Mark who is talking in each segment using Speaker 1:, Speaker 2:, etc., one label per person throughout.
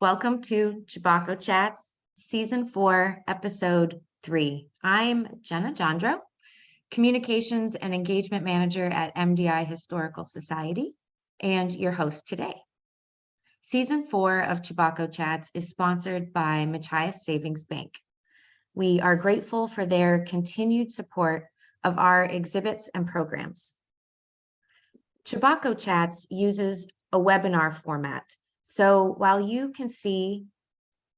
Speaker 1: Welcome to Chebacco Chats, Season 4, Episode 3. I'm Jenna Jandro, Communications and Engagement Manager at MDI Historical Society, and your host today. Season 4 of Chebacco Chats is sponsored by Machias Savings Bank. We are grateful for their continued support of our exhibits and programs. Chebacco Chats uses a webinar format. So while you can see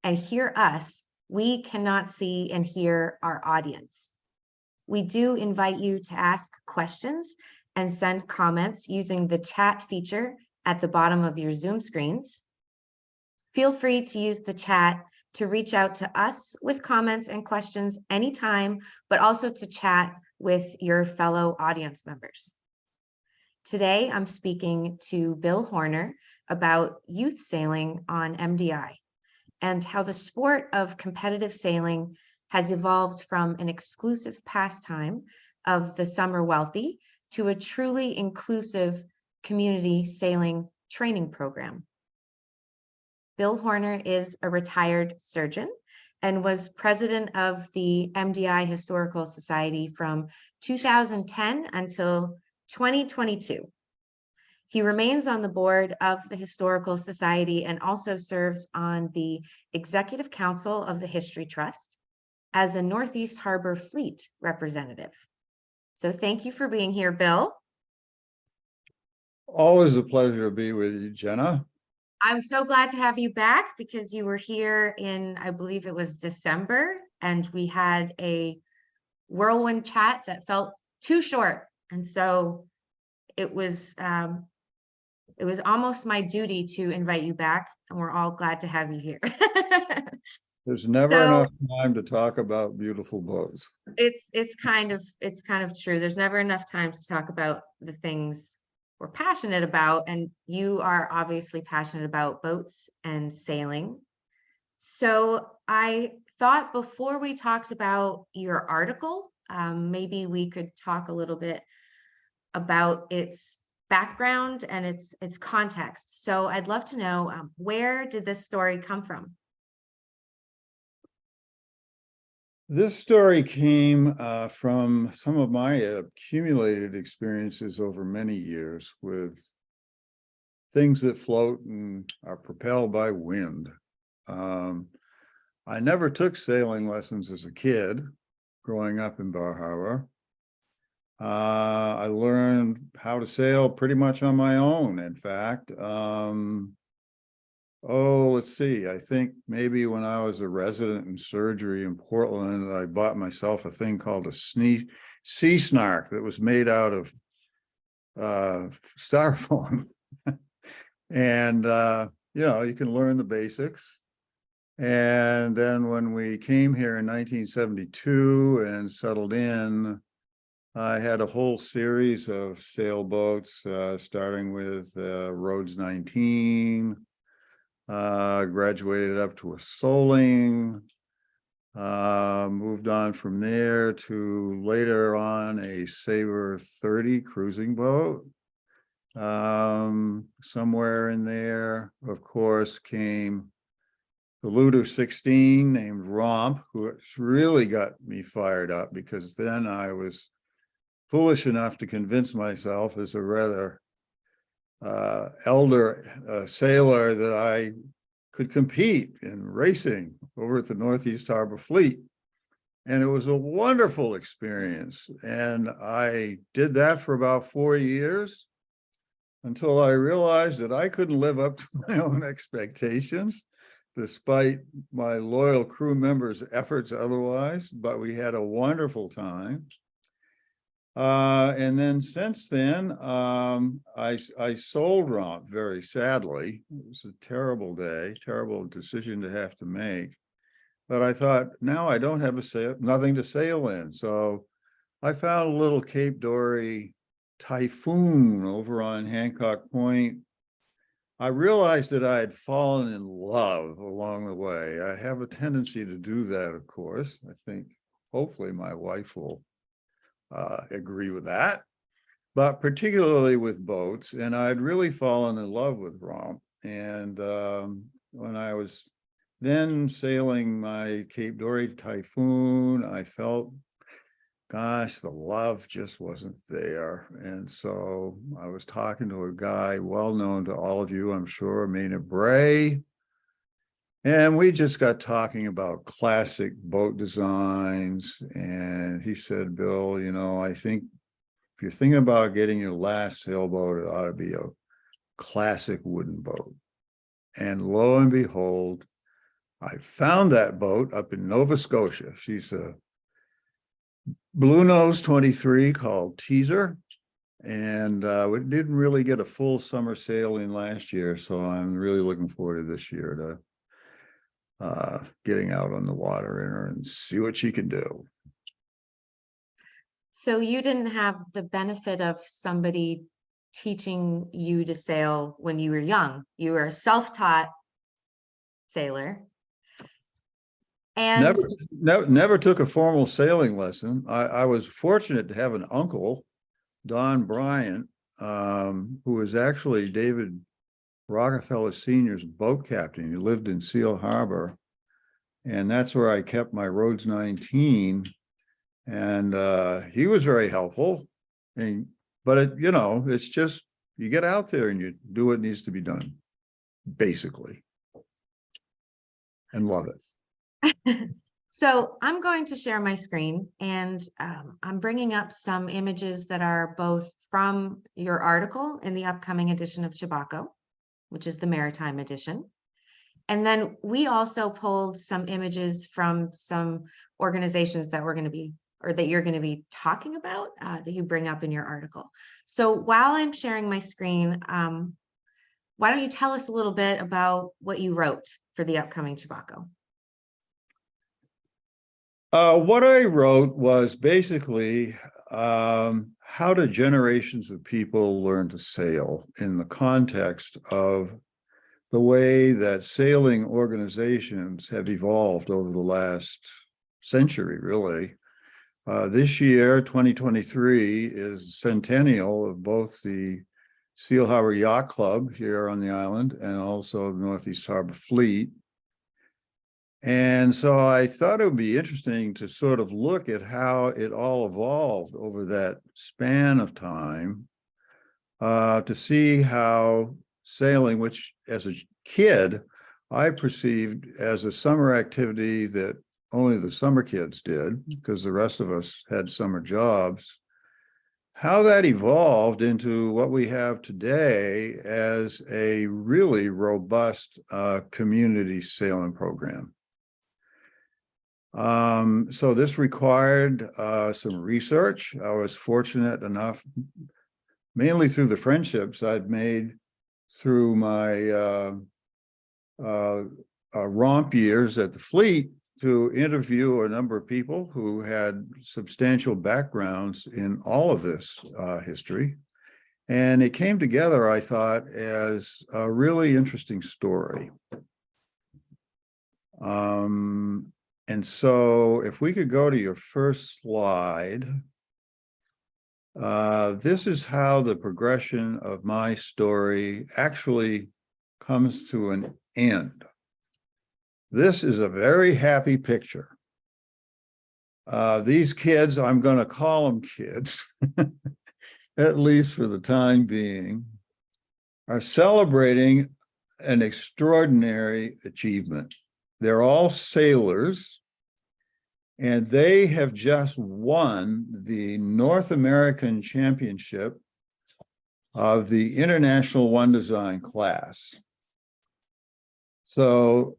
Speaker 1: and hear us, we cannot see and hear our audience. We do invite you to ask questions and send comments using the chat feature at the bottom of your Zoom screens. Feel free to use the chat to reach out to us with comments and questions anytime, but also to chat with your fellow audience members. Today, I'm speaking to Bill Horner about youth sailing on MDI and how the sport of competitive sailing has evolved from an exclusive pastime of the summer wealthy to a truly inclusive community sailing training program. Bill Horner is a retired surgeon and was president of the MDI Historical Society from 2010 until 2022. He remains on the board of the Historical Society and also serves on the Executive Council of the History Trust as a Northeast Harbor Fleet representative. So thank you for being here, Bill.
Speaker 2: Always a pleasure to be with you, Jenna.
Speaker 1: I'm so glad to have you back because you were here in, I believe it was December, and we had a whirlwind chat that felt too short. And so it was almost my duty to invite you back, and we're all glad to have you here.
Speaker 2: There's never enough time to talk about beautiful boats.
Speaker 1: It's kind of true. There's never enough time to talk about the things we're passionate about, and you are obviously passionate about boats and sailing. So I thought before we talked about your article, maybe we could talk a little bit about its background and its context. So I'd love to know, where did this story come from?
Speaker 2: This story came from some of my accumulated experiences over many years with things that float and are propelled by wind. I never took sailing lessons as a kid growing up in Bar Harbor. I learned how to sail pretty much on my own, in fact. Let's see. I think maybe when I was a resident in surgery in Portland, I bought myself a thing called a sea snark that was made out of styrofoam. And, you can learn the basics. And then when we came here in 1972 and settled in, I had a whole series of sailboats, starting with Rhodes 19, graduated up to a Soling, moved on from there to later on a Sabre 30 cruising boat. Somewhere in there, of course, came the Ludo 16 named Romp, who really got me fired up because then I was foolish enough to convince myself as a rather elder sailor that I could compete in racing over at the Northeast Harbor Fleet. And it was a wonderful experience. And I did that for about 4 years until I realized that I couldn't live up to my own expectations, despite my loyal crew members' efforts otherwise. But we had a wonderful time. And then since then, I sold Romp very sadly. It was a terrible day, terrible decision to have to make. But I thought, now I don't have nothing to sail in. So I found a little Cape Dory Typhoon over on Hancock Point. I realized that I had fallen in love along the way. I have a tendency to do that, of course. I think hopefully my wife will agree with that, but particularly with boats. And I'd really fallen in love with Romp. And when I was then sailing my Cape Dory Typhoon, I felt, gosh, the love just wasn't there. And so I was talking to a guy well known to all of you, I'm sure, Maynard Bray. And we just got talking about classic boat designs. And he said, Bill, you know, I think if you're thinking about getting your last sailboat, it ought to be a classic wooden boat. And lo and behold, I found that boat up in Nova Scotia. She's a Blue Nose 23 called Teaser. And we didn't really get a full summer sailing last year. So I'm really looking forward to this year to getting out on the water in her and see what she can do.
Speaker 1: So you didn't have the benefit of somebody teaching you to sail when you were young. You were a self-taught sailor. And
Speaker 2: Never took a formal sailing lesson. I was fortunate to have an uncle, Don Bryant, who was actually David Rockefeller Sr.'s boat captain. He lived in Seal Harbor. And that's where I kept my Rhodes 19. And he was very helpful. But you know, it's just, you get out there and you do what needs to be done, basically. And love it.
Speaker 1: so I'm going to share my screen, and I'm bringing up some images that are both from your article in the upcoming edition of Chebacco, which is the Maritime edition. And then we also pulled some images from some organizations that we're going to be, or that you're going to be talking about, that you bring up in your article. So while I'm sharing my screen, why don't you tell us a little bit about what you wrote for the upcoming Chebacco?
Speaker 2: What I wrote was basically how do generations of people learn to sail in the context of the way that sailing organizations have evolved over the last century, really. This year, 2023, is centennial of both the Seal Harbor Yacht Club here on the island and also the Northeast Harbor Fleet. And so I thought it would be interesting to sort of look at how it all evolved over that span of time, to see how sailing, which as a kid, I perceived as a summer activity that only the summer kids did because the rest of us had summer jobs, how that evolved into what we have today as a really robust community sailing program. So this required some research. I was fortunate enough, mainly through the friendships I'd made through my romp years at the fleet, to interview a number of people who had substantial backgrounds in all of this history. And it came together, I thought, as a really interesting story. And so if we could go to your first slide, this is how the progression of my story actually comes to an end. This is a very happy picture. These kids, I'm going to call them kids, at least for the time being, are celebrating an extraordinary achievement. They're all sailors, and they have just won the North American Championship of the International One Design class. So,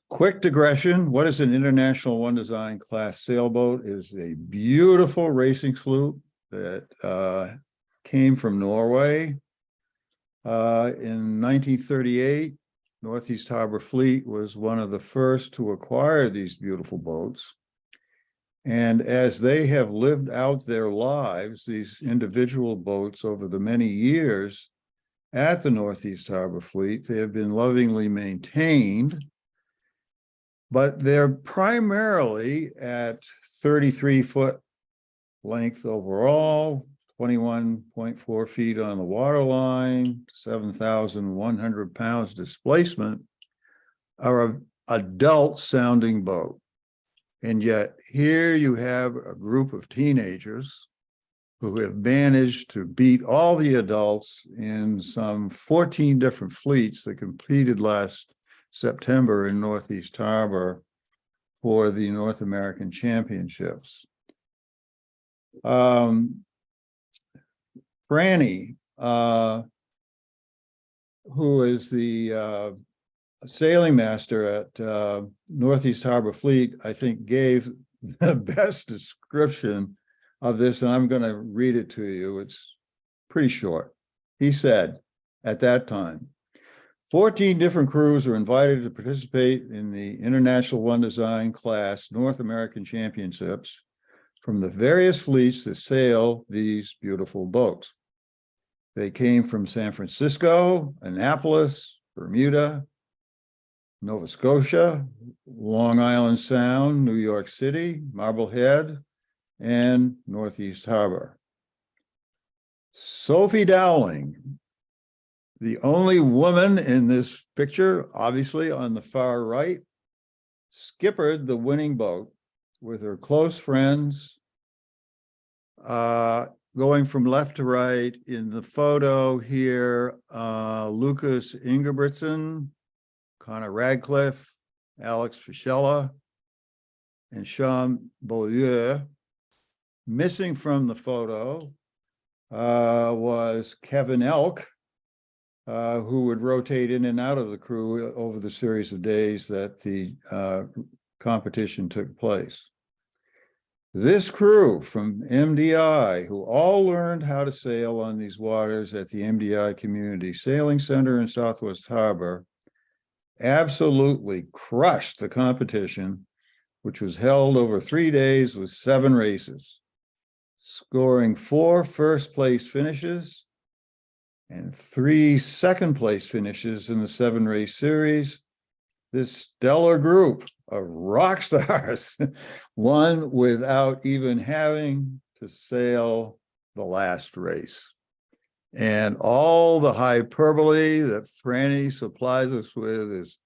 Speaker 2: quick digression, what is an International One Design class sailboat? It is a beautiful racing sloop that came from Norway. In 1938, Northeast Harbor Fleet was one of the first to acquire these beautiful boats. And as they have lived out their lives, these individual boats over the many years at the Northeast Harbor Fleet, they have been lovingly maintained, but they're primarily at 33-foot length overall, 21.4 feet on the waterline, 7,100 pounds displacement. are adult sounding boat. And yet here you have a group of teenagers who have managed to beat all the adults in some 14 different fleets that competed last September in Northeast Harbor for the North American Championships. Franny, who is the sailing master at Northeast Harbor Fleet, I think gave the best description of this, and I'm going to read it to you. It's pretty short. He said, at that time, 14 different crews were invited to participate in the International One Design Class North American Championships from the various fleets that sail these beautiful boats. They came from San Francisco, Annapolis, Bermuda, Nova Scotia, Long Island Sound, New York City, Marblehead, and Northeast Harbor. Sophie Dowling, the only woman in this picture, obviously on the far right, skippered the winning boat with her close friends, going from left to right. In the photo here, Lucas Ingebrigtsen, Connor Radcliffe, Alex Fischella, and Sean Beaulieu. Missing from the photo was Kevin Elk, who would rotate in and out of the crew over the series of days that the competition took place. This crew from MDI, who all learned how to sail on these waters at the MDI Community Sailing Center in Southwest Harbor, absolutely crushed the competition, which was held over 3 days with 7 races, scoring 4 first-place finishes and 3 second-place finishes in the 7-race series. This stellar group of rock stars won without even having to sail the last race. And all the hyperbole that Franny supplies us with is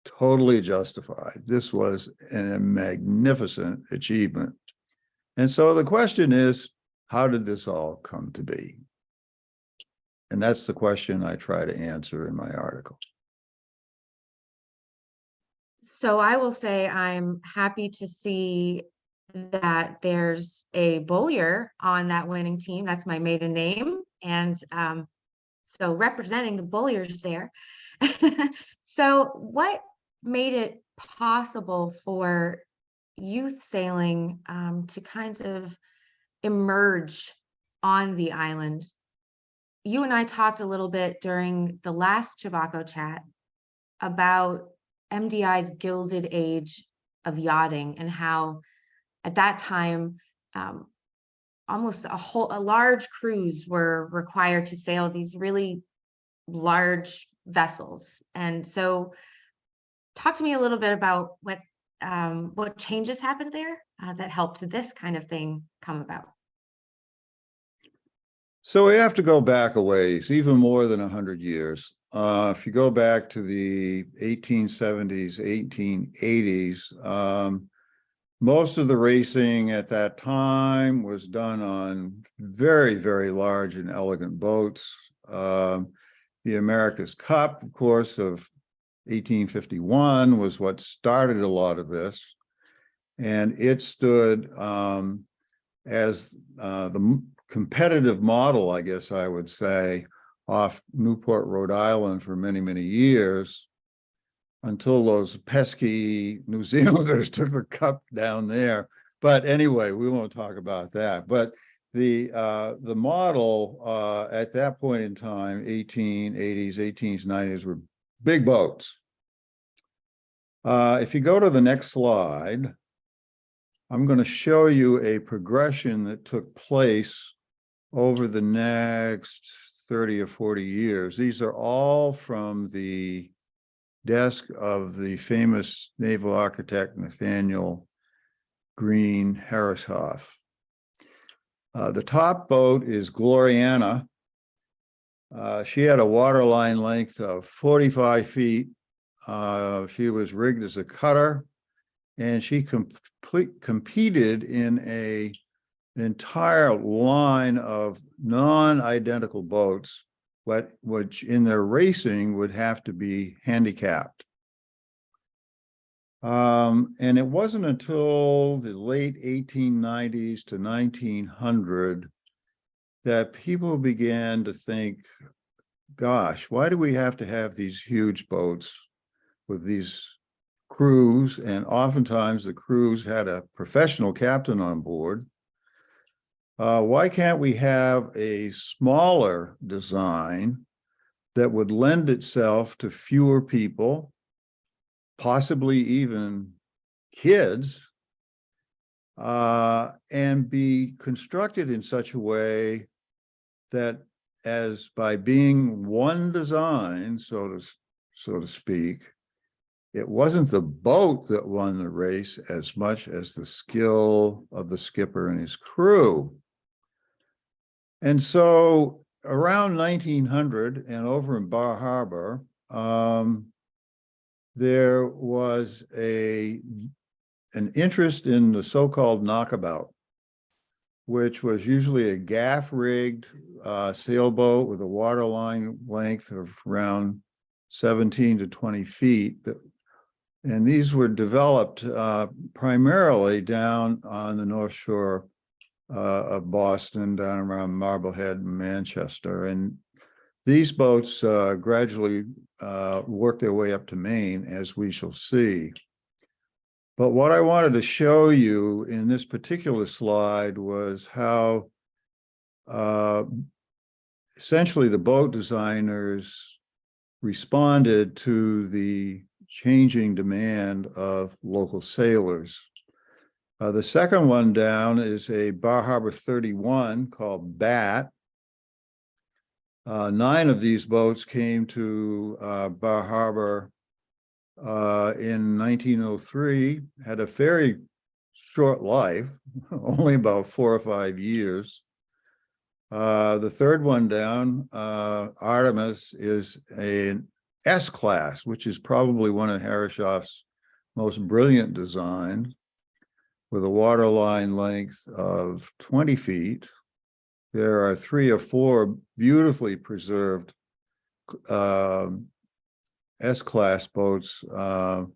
Speaker 2: totally justified. This was a magnificent achievement. And so the question is, how did this all come to be? And that's the question I try to answer in my article.
Speaker 1: So I will say I'm happy to see that there's a bowler on that winning team. That's my maiden name. And so representing the bowlers there. So what made it possible for youth sailing to kind of emerge on the island? You and I talked a little bit during the last Chebacco chat about MDI's gilded age of yachting and how at that time almost a large crews were required to sail these really large vessels. And so talk to me a little bit about what changes happened there that helped this kind of thing come about.
Speaker 2: So we have to go back a ways, even more than 100 years. If you go back to the 1870s, 1880s, most of the racing at that time was done on very, very large and elegant boats. The America's Cup, of course, of 1851 was what started a lot of this. And it stood as the competitive model, I guess I would say, off Newport, Rhode Island for many, many years, until those pesky New Zealanders took the cup down there. But anyway, we won't talk about that. But the model at that point in time, 1880s, 1890s, 90s, were big boats. If you go to the next slide, I'm going to show you a progression that took place over the next 30 or 40 years. These are all from the desk of the famous naval architect Nathaniel Green Harrishoff. The top boat is Gloriana. She had a waterline length of 45 feet, She was rigged as a cutter, and she competed in an entire line of non-identical boats, which in their racing would have to be handicapped. And it wasn't until the late 1890s to 1900 that people began to think, gosh, why do we have to have these huge boats with these crews? And oftentimes the crews had a professional captain on board. Why can't we have a smaller design that would lend itself to fewer people, possibly even kids, and be constructed in such a way that, as by being one design, so to speak, it wasn't the boat that won the race as much as the skill of the skipper and his crew. And so around 1900 and over in Bar Harbor, there was an interest in the so-called knockabout, which was usually a gaff-rigged sailboat with a waterline length of around 17 to 20 feet. And these were developed primarily down on the North Shore of Boston, down around Marblehead and Manchester. And these boats gradually worked their way up to Maine, as we shall see. But what I wanted to show you in this particular slide was how essentially the boat designers responded to the changing demand of local sailors. The second one down is a Bar Harbor 31 called Bat. 9 of these boats came to Bar Harbor in 1903, had a very short life, only about 4 or 5 years. The third one down, Artemis, is an S-class, which is probably one of Herreshoff's most brilliant designs, with a waterline length of 20 feet. There are 3 or 4 beautifully preserved S-class boats to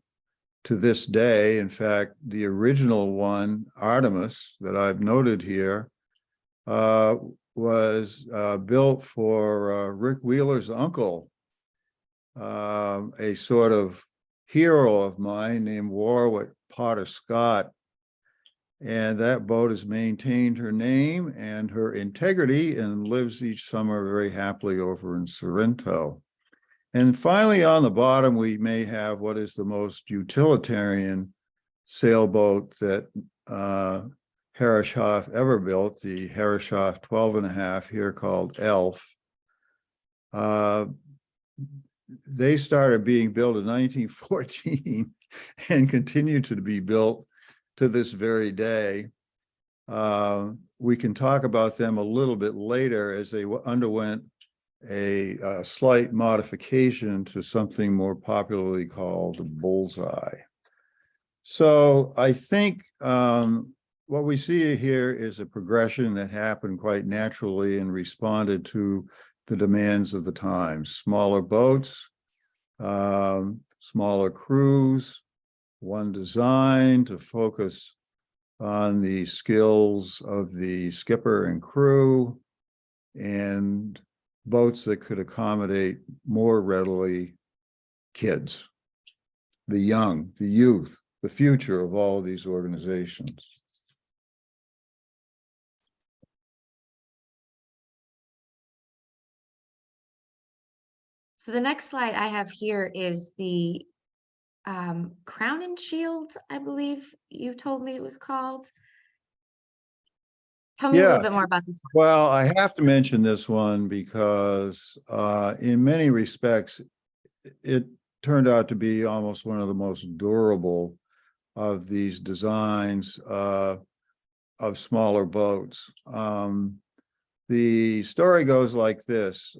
Speaker 2: this day. In fact, the original one, Artemis, that I've noted here, was built for Rick Wheeler's uncle, a sort of hero of mine named Warwick Potter Scott. And that boat has maintained her name and her integrity and lives each summer very happily over in Sorrento. And finally, on the bottom, we may have what is the most utilitarian sailboat that Herreshoff ever built, the Herreshoff 12.5, here called Elf. They started being built in 1914 and continue to be built to this very day. We can talk about them a little bit later, as they underwent a slight modification to something more popularly called the bullseye. So I think what we see here is a progression that happened quite naturally and responded to the demands of the times. Smaller boats, smaller crews, one design to focus on the skills of the skipper and crew, and boats that could accommodate more readily kids, the young, the youth, the future of all of these organizations.
Speaker 1: So the next slide I have here is the Crown and Shield, I believe you told me it was called. Tell me a little bit more about this one.
Speaker 2: Well, I have to mention this one because in many respects, it turned out to be almost one of the most durable of these designs of smaller boats. The story goes like this.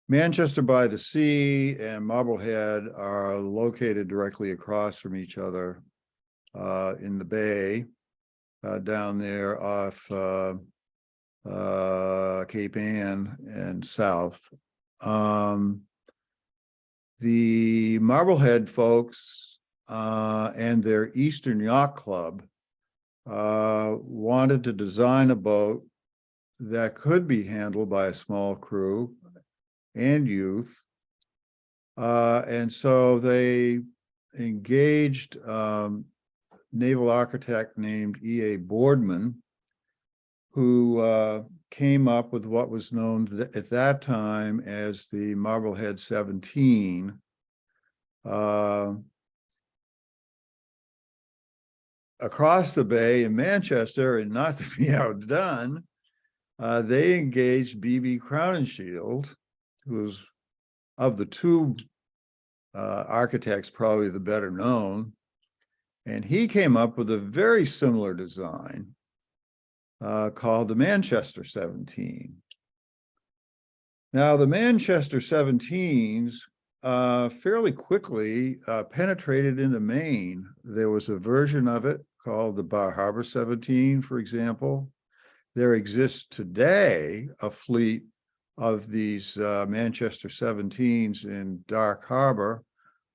Speaker 2: Manchester by the Sea and Marblehead are located directly across from each other in the bay down there off Cape Ann and south. The Marblehead folks and their Eastern Yacht Club wanted to design a boat that could be handled by a small crew and youth. And so they engaged naval architect named E.A. Boardman, who came up with what was known at that time as the Marblehead 17. Across the bay in Manchester, and not to be outdone, they engaged B.B. Crowninshield, who was of the two architects probably the better known, and he came up with a very similar design called the Manchester 17. Now, the Manchester 17s fairly quickly penetrated into Maine. There was a version of it called the Bar Harbor 17, for example. There exists today a fleet of these Manchester 17s in Dark Harbor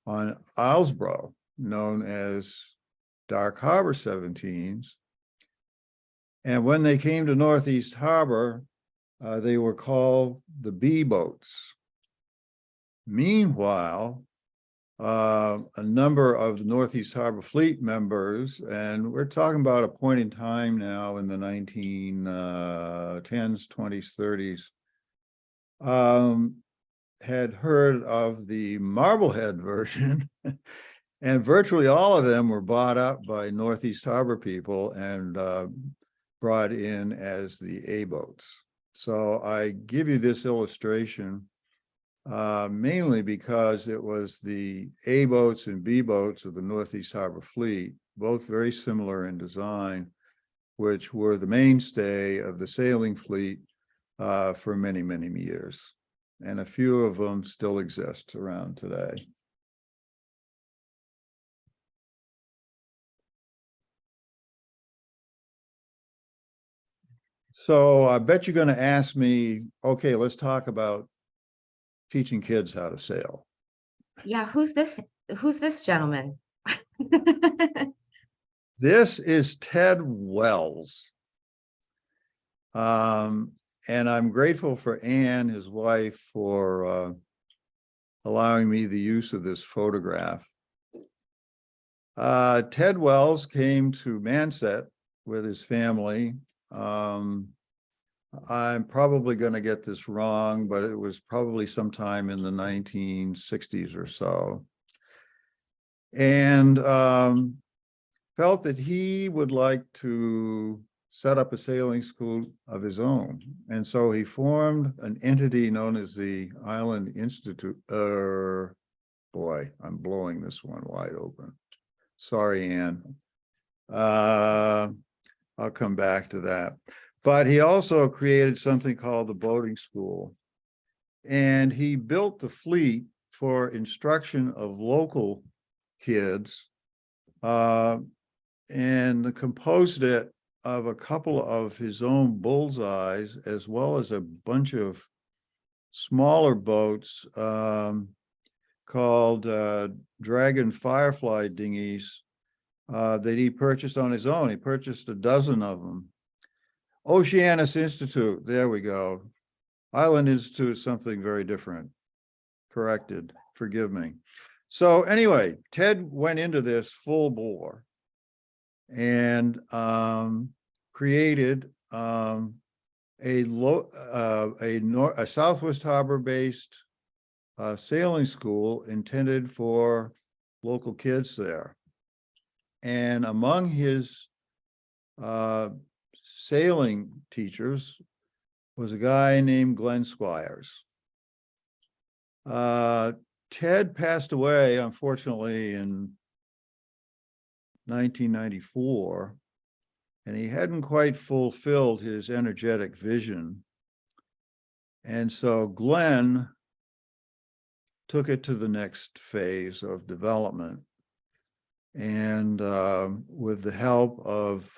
Speaker 2: on Islesboro, known as Dark Harbor 17s. And when they came to Northeast Harbor, they were called the B boats. Meanwhile, a number of the Northeast Harbor Fleet members, and we're talking about a point in time now in the 1910s, 20s, 30s, had heard of the Marblehead version, and virtually all of them were bought up by Northeast Harbor people and brought in as the A boats. So I give you this illustration mainly because it was the A boats and B boats of the Northeast Harbor Fleet, both very similar in design, which were the mainstay of the sailing fleet for many, many years. And a few of them still exist around today. So I bet you're going to ask me, okay, let's talk about teaching kids how to sail.
Speaker 1: Yeah, who's this gentleman?
Speaker 2: This is Ted Wells. And I'm grateful for Anne, his wife, for allowing me the use of this photograph. Ted Wells came to Manset with his family. I'm probably going to get this wrong, but it was probably sometime in the 1960s or so. And felt that he would like to set up a sailing school of his own. And so he formed an entity known as the Island Institute. Boy, I'm blowing this one wide open. Sorry, Ann. I'll come back to that. But he also created something called the boating school. And he built the fleet for instruction of local kids and composed it of a couple of his own bullseyes, as well as a bunch of smaller boats called Dragon Firefly dinghies that he purchased on his own. He purchased a dozen of them. Oceanus Institute, there we go. Island Institute is something very different. Corrected, forgive me. So anyway, Ted went into this full bore and created a Southwest Harbor-based sailing school intended for local kids there. And among his sailing teachers was a guy named Glenn Squires. Ted passed away, unfortunately, in 1994, and he hadn't quite fulfilled his energetic vision. And so Glenn took it to the next phase of development. And with the help of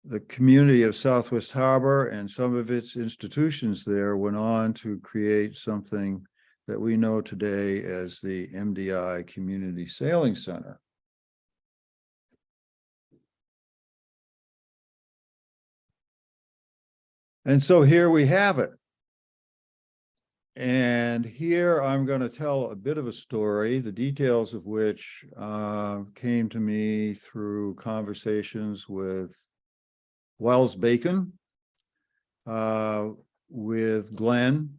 Speaker 2: the community of Southwest Harbor and some of its institutions there, went on to create something that we know today as the MDI Community Sailing Center. And so here we have it. And here I'm going to tell a bit of a story, the details of which came to me through conversations with Wells Bacon, with Glenn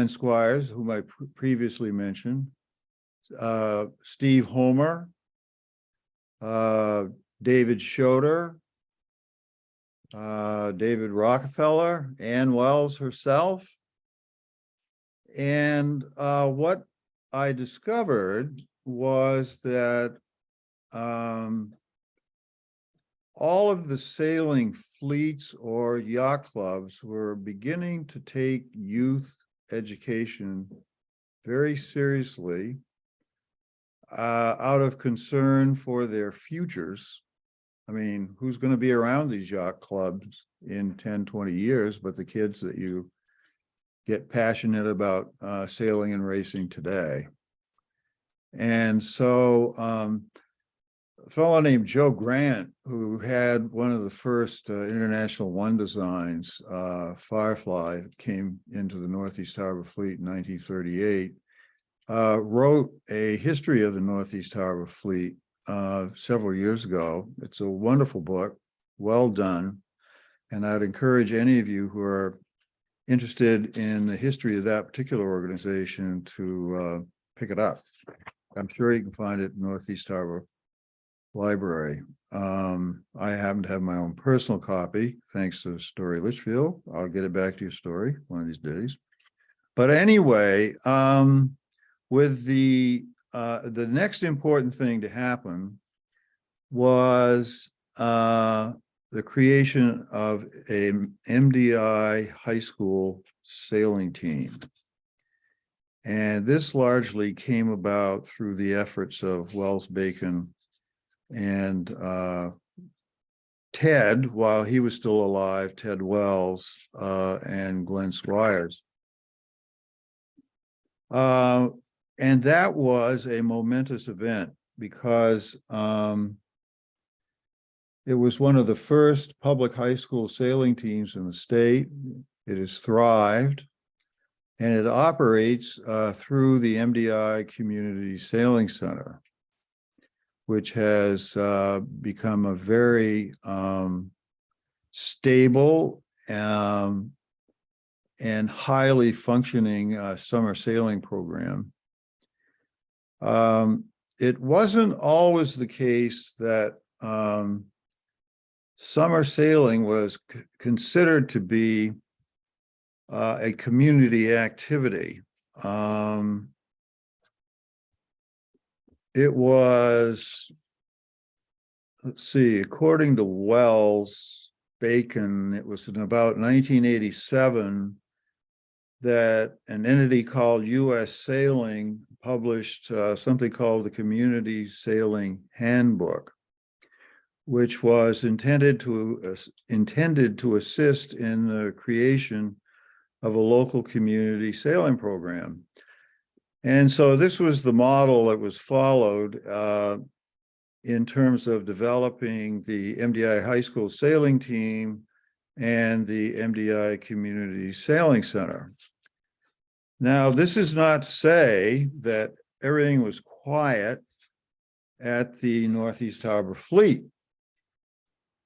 Speaker 2: Squires, whom I previously mentioned, Steve Homer, David Schroeder, David Rockefeller, Ann Wells herself. And what I discovered was that all of the sailing fleets or yacht clubs were beginning to take youth education very seriously out of concern for their futures. I mean, who's going to be around these yacht clubs in 10, 20 years, but the kids that you get passionate about sailing and racing today. And so a fellow named Joe Grant, who had one of the first International One designs, Firefly, that came into the Northeast Harbor Fleet in 1938, wrote a history of the Northeast Harbor Fleet several years ago. It's a wonderful book, well done. And I'd encourage any of you who are interested in the history of that particular organization to pick it up. I'm sure you can find it in Northeast Harbor Library. I happen to have my own personal copy, thanks to Story Litchfield. I'll get it back to you, Story, one of these days. But anyway, with the next important thing to happen was the creation of a MDI high school sailing team. And this largely came about through the efforts of Wells Bacon and Ted, while he was still alive, Ted Wells and Glenn Squires. And that was a momentous event because it was one of the first public high school sailing teams in the state. It has thrived, and it operates through the MDI Community Sailing Center, which has become a very stable and highly functioning summer sailing program. It wasn't always the case that summer sailing was considered to be a community activity. It was, let's see, according to Wells Bacon, it was in about 1987 that an entity called U.S. Sailing published something called the Community Sailing Handbook, which was intended to assist in the creation of a local community sailing program. And so this was the model that was followed in terms of developing the MDI High School Sailing Team and the MDI Community Sailing Center. Now, this is not to say that everything was quiet at the Northeast Harbor Fleet.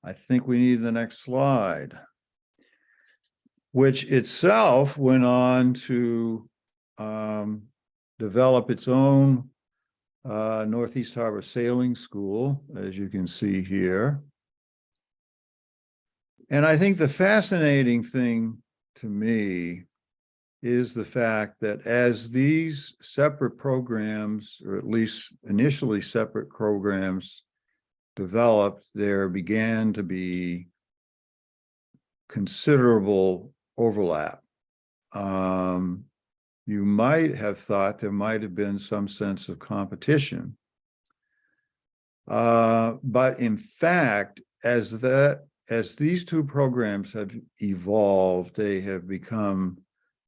Speaker 2: I think we need the next slide, which itself went on to develop its own Northeast Harbor Sailing School, as you can see here. And I think the fascinating thing to me is the fact that as these separate programs, or at least initially separate programs, developed, there began to be considerable overlap. you might have thought there might have been some sense of competition. But in fact, as these two programs have evolved, they have become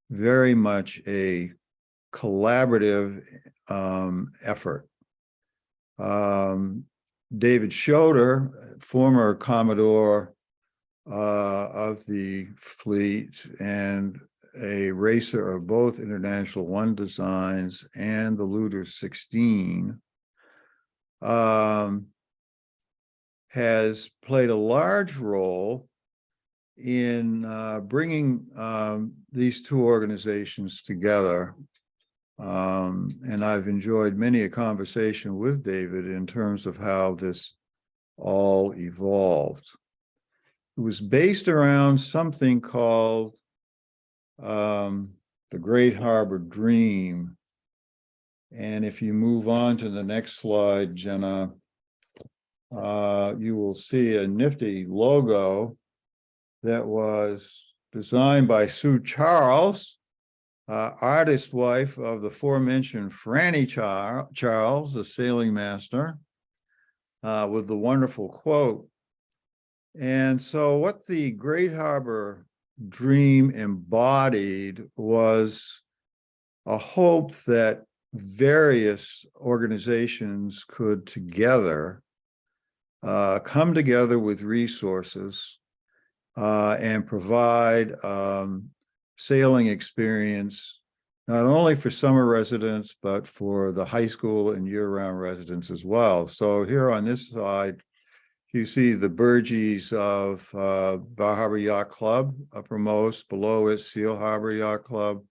Speaker 2: very much a collaborative effort. David Schroeder, former Commodore of the fleet and a racer of both International One designs and the Luder 16, has played a large role in bringing these two organizations together. And I've enjoyed many a conversation with David in terms of how this all evolved. It was based around something called the Great Harbor Dream. And if you move on to the next slide, Jenna, you will see a nifty logo that was designed by Sue Charles, artist wife of the aforementioned Franny Charles, the sailing master, with the wonderful quote. And so what the Great Harbor Dream embodied was a hope that various organizations could together come together with resources and provide sailing experience, not only for summer residents, but for the high school and year-round residents as well. So here on this side, you see the Burgees of Bar Harbor Yacht Club, uppermost, below it, Seal Harbor Yacht Club,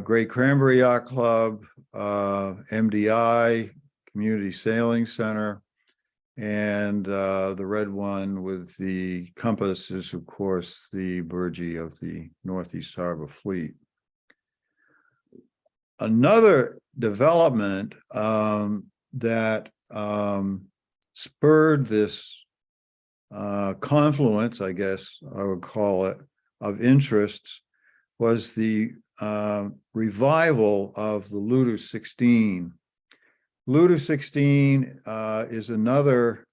Speaker 2: Great Cranberry Yacht Club, MDI, Community Sailing Center, and the red one with the compass is, of course, the Burgee of the Northeast Harbor Fleet. Another development that spurred this confluence, I guess I would call it, of interests was the revival of the Luder 16. Luder 16 is another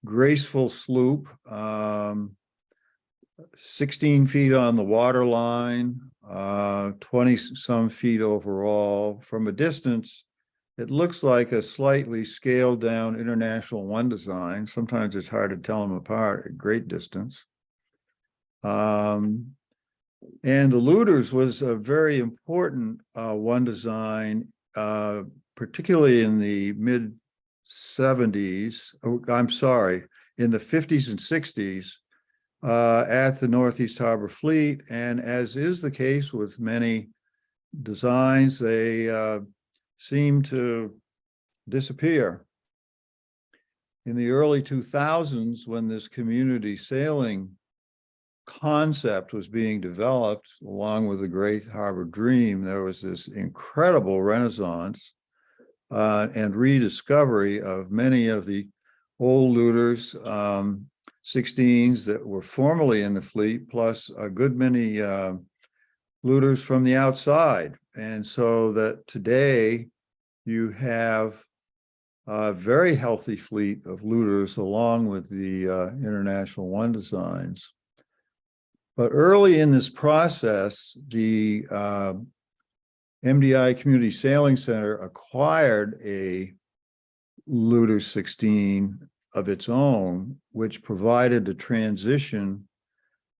Speaker 2: graceful sloop, 16 feet on the water line, 20 some feet overall. From a distance, it looks like a slightly scaled down International One design. Sometimes it's hard to tell them apart at great distance. And the Luders was a very important one design, particularly in the mid 70s, I'm sorry, in the 50s and 60s at the Northeast Harbor Fleet. And as is the case with many designs, they seem to disappear. In the early 2000s, when this community sailing concept was being developed along with the Great Harbor Dream, there was this incredible renaissance and rediscovery of many of the old Luders, 16s that were formerly in the fleet, plus a good many Luders from the outside. And so that today you have a very healthy fleet of Luders along with the International One designs. But early in this process, the MDI Community Sailing Center acquired a Luder 16 of its own, which provided a transition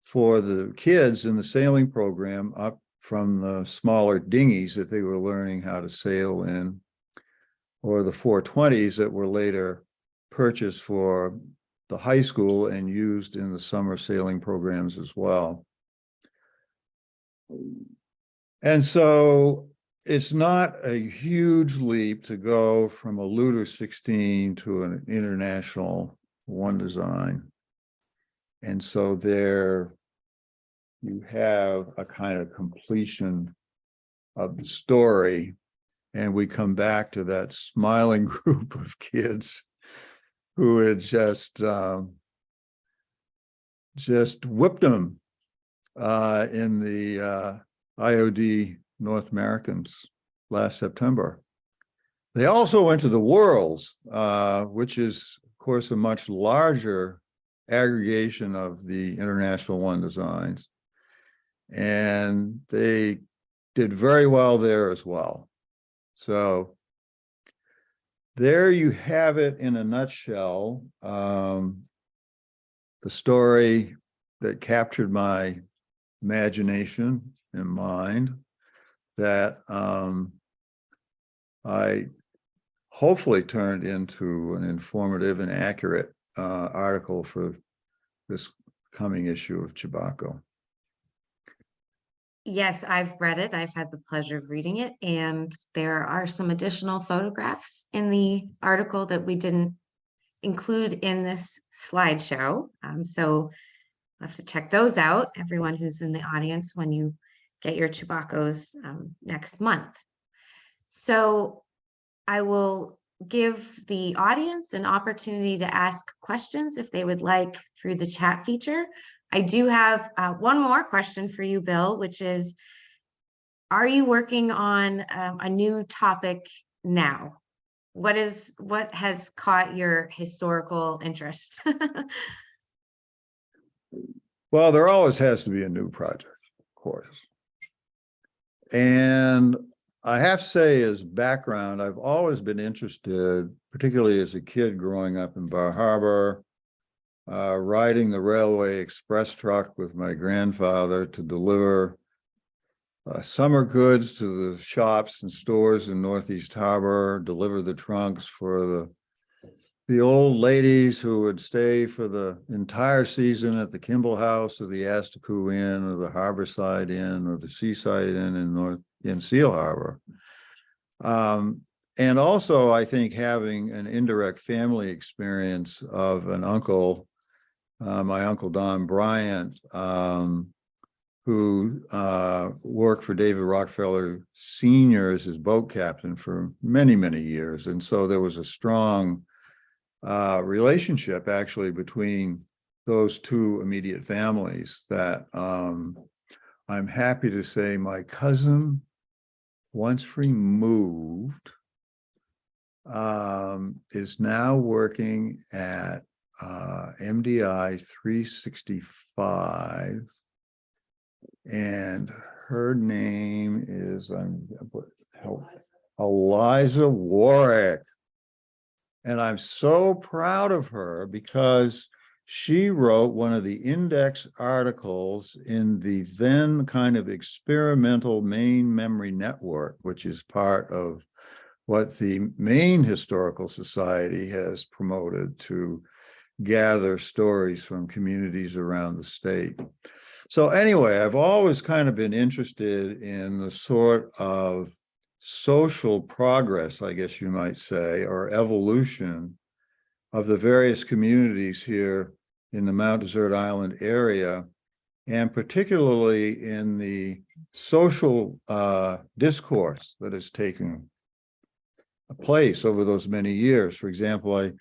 Speaker 2: for the kids in the sailing program up from the smaller dinghies that they were learning how to sail in, or the 420s that were later purchased for the high school and used in the summer sailing programs as well. And so it's not a huge leap to go from a Luder 16 to an International One design. And so there you have a kind of completion of the story. And we come back to that smiling group of kids who had just whipped them in the IOD North Americans last September. They also went to the Worlds, which is, of course, a much larger aggregation of the International One Designs. And they did very well there as well. So there you have it in a nutshell. The story that captured my imagination and mind, that I hopefully turned into an informative and accurate article for this coming issue of Chebacco.
Speaker 1: Yes, I've read it. I've had the pleasure of reading it, and there are some additional photographs in the article that we didn't include in this slideshow. So I'll have to check those out, everyone who's in the audience, when you get your Chebaccos next month. So I will give the audience an opportunity to ask questions if they would like through the chat feature. I do have one more question for you, Bill, which is, are you working on a new topic now? What has caught your historical interest?
Speaker 2: Well, there always has to be a new project, of course. And I have to say, as background, I've always been interested, particularly as a kid growing up in Bar Harbor, riding the railway express truck with my grandfather to deliver summer goods to the shops and stores in Northeast Harbor, deliver the trunks for the old ladies who would stay for the entire season at the Kimball House or the Astaku Inn or the Harborside Inn or the Seaside Inn in Seal Harbor. And also, I think, having an indirect family experience of an uncle, my Uncle Don Bryant, who worked for David Rockefeller Sr. as his boat captain for many, many years. And so there was a strong relationship actually between those two immediate families that I'm happy to say my cousin, once removed, is now working at MDI 365, and her name is Eliza Warwick. And I'm so proud of her because she wrote one of the index articles in the then kind of experimental Maine Memory Network, which is part of what the Maine Historical Society has promoted to gather stories from communities around the state. So anyway, I've always kind of been interested in the sort of social progress, I guess you might say, or evolution of the various communities here in the Mount Desert Island area, and particularly in the social discourse that has taken place over those many years. For example,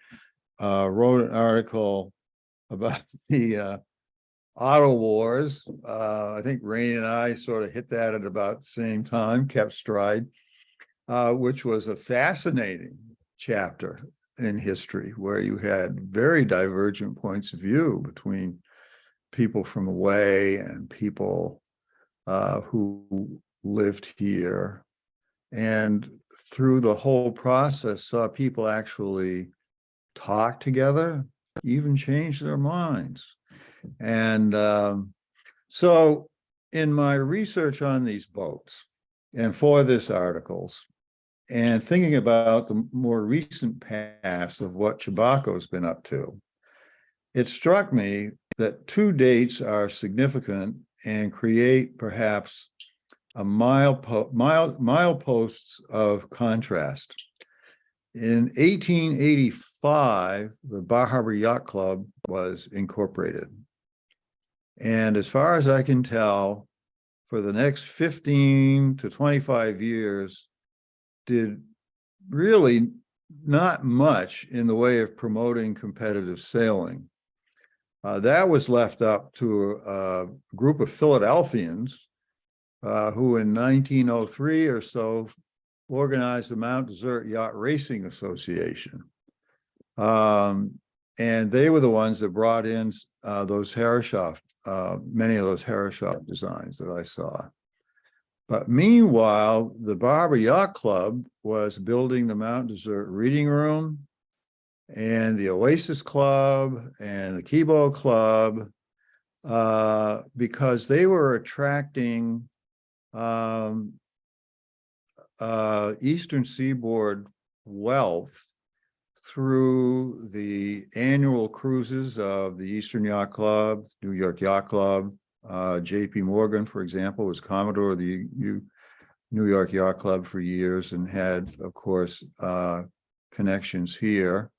Speaker 2: I wrote an article about the auto wars. I think Rainey and I sort of hit that at about the same time, kept stride, which was a fascinating chapter in history where you had very divergent points of view between people from away and people who lived here. And through the whole process, saw people actually talk together, even change their minds. And so in my research on these boats and for this articles, and thinking about the more recent past of what Chebacco's been up to, it struck me that two dates are significant and create perhaps a mileposts of contrast. In 1885, the Bar Harbor Yacht Club was incorporated. And as far as I can tell, for the next 15 to 25 years, did really not much in the way of promoting competitive sailing. That was left up to a group of Philadelphians who in 1903 or so organized the Mount Desert Yacht Racing Association. And they were the ones that brought in those Herreshoff, many of those Herreshoff designs that I saw. But meanwhile, the Bar Harbor Yacht Club was building the Mount Desert Reading Room and the Oasis Club and the Kibo Club, because they were attracting Eastern Seaboard wealth through the annual cruises of the Eastern Yacht Club, New York Yacht Club. J.P. Morgan, for example, was Commodore of the New York Yacht Club for years and had, of course, connections here.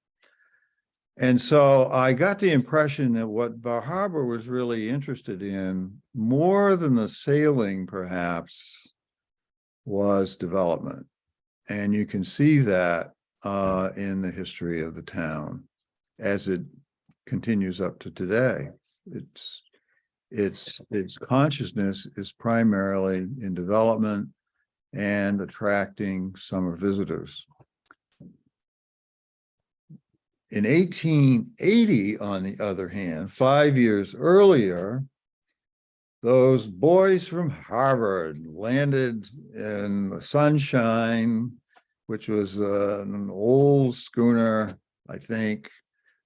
Speaker 2: And so I got the impression that what Bar Harbor was really interested in, more than the sailing perhaps, was development. And you can see that in the history of the town as it continues up to today. Its consciousness is primarily in development and attracting summer visitors. In 1880, on the other hand, 5 years earlier, those boys from Harvard landed in the Sunshine, which was an old schooner, I think,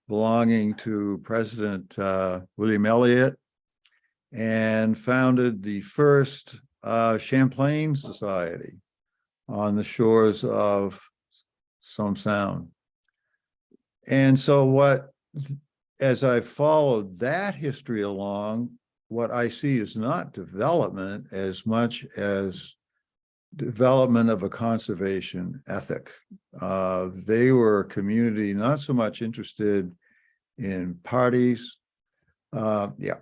Speaker 2: belonging to President William Elliott, and founded the first Champlain Society on the shores of Somme Sound. And so as I followed that history along, what I see is not development as much as development of a conservation ethic. They were a community not so much interested in parties, and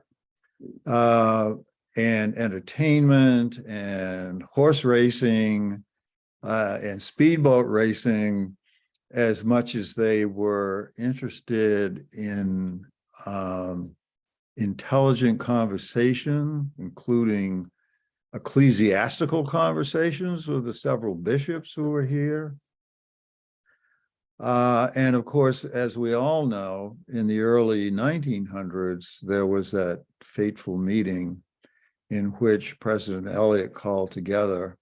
Speaker 2: entertainment and horse racing and speedboat racing, as much as they were interested in intelligent conversation, including ecclesiastical conversations with the several bishops who were here. And of course, as we all know, in the early 1900s, there was that fateful meeting in which President Elliott called together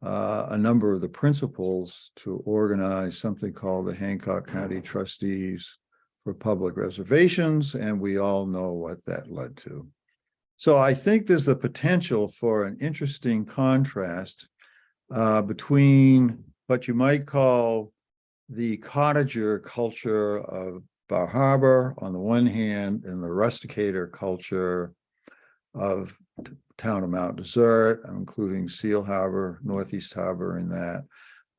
Speaker 2: a number of the principals to organize something called the Hancock County Trustees for Public Reservations, and we all know what that led to. So I think there's the potential for an interesting contrast between what you might call the cottager culture of Bar Harbor on the one hand, and the rusticator culture of town of Mount Desert, including Seal Harbor, Northeast Harbor, and that.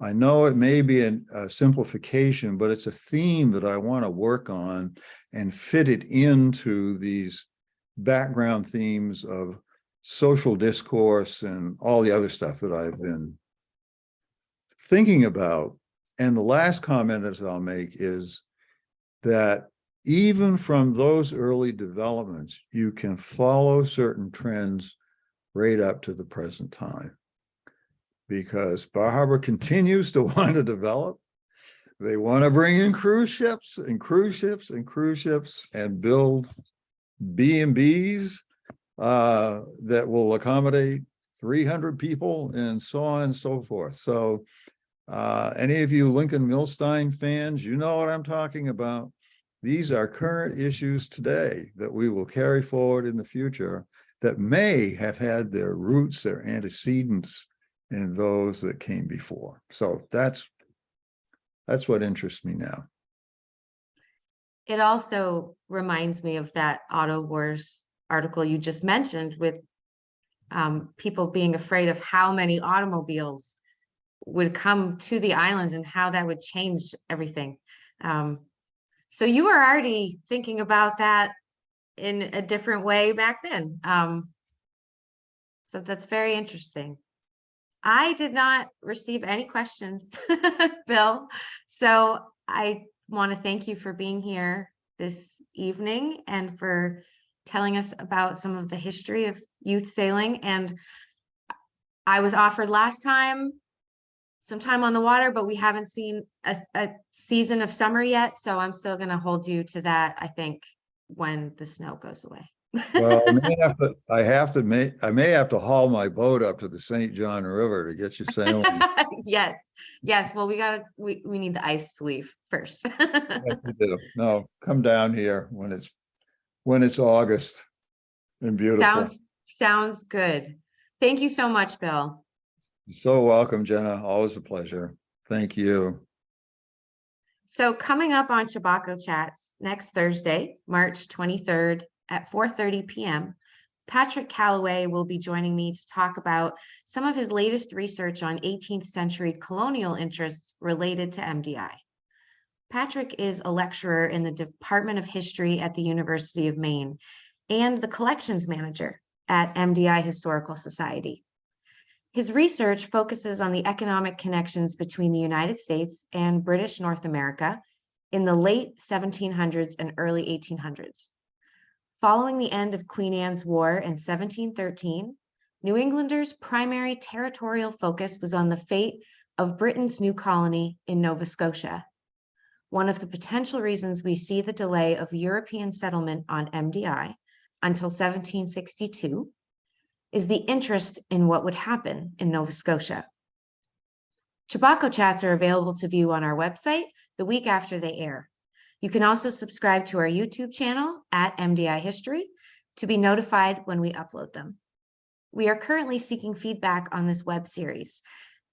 Speaker 2: I know it may be a simplification, but it's a theme that I want to work on and fit it into these background themes of social discourse and all the other stuff that I've been thinking about. And the last comment as I'll make is that even from those early developments, you can follow certain trends right up to the present time. Because Bar Harbor continues to want to develop. They want to bring in cruise ships and cruise ships and cruise ships and build B&Bs that will accommodate 300 people and so on and so forth. So any of you Lincoln Millstein fans, you know what I'm talking about. These are current issues today that we will carry forward in the future that may have had their roots, their antecedents in those that came before. So that's what interests me now.
Speaker 1: It also reminds me of that Auto Wars article you just mentioned with people being afraid of how many automobiles would come to the island and how that would change everything. So you were already thinking about that in a different way back then. So that's very interesting. I did not receive any questions, Bill. So I want to thank you for being here this evening and for telling us about some of the history of youth sailing. And I was offered last time some time on the water, but we haven't seen a season of summer yet. So I'm still going to hold you to that, I think, when the snow goes away.
Speaker 2: Well, I may have to haul my boat up to the St. John River to get you sailing.
Speaker 1: Yes, yes. Well, we need the ice to leave first.
Speaker 2: Yes, you do. No, come down here when it's August and beautiful.
Speaker 1: Sounds good. Thank you so much, Bill.
Speaker 2: You're so welcome, Jenna. Always a pleasure. Thank you.
Speaker 1: So coming up on Chebacco Chats next Thursday, March 23rd at 4:30 p.m., Patrick Calloway will be joining me to talk about some of his latest research on 18th century colonial interests related to MDI. Patrick is a lecturer in the Department of History at the University of Maine and the collections manager at MDI Historical Society. His research focuses on the economic connections between the United States and British North America in the late 1700s and early 1800s. Following the end of Queen Anne's War in 1713, New Englanders' primary territorial focus was on the fate of Britain's new colony in Nova Scotia. One of the potential reasons we see the delay of European settlement on MDI until 1762 is the interest in what would happen in Nova Scotia. Chebacco Chats are available to view on our website the week after they air. You can also subscribe to our YouTube channel at MDI History to be notified when we upload them. We are currently seeking feedback on this web series,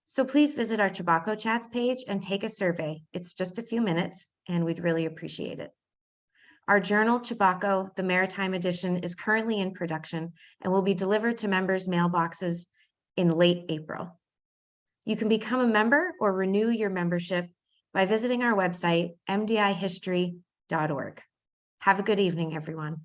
Speaker 1: so please visit our Chebacco Chats page and take a survey. It's just a few minutes, and we'd really appreciate it. Our journal, Chebacco, the Maritime Edition, is currently in production and will be delivered to members' mailboxes in late April. You can become a member or renew your membership by visiting our website, mdihistory.org. Have a good evening, everyone.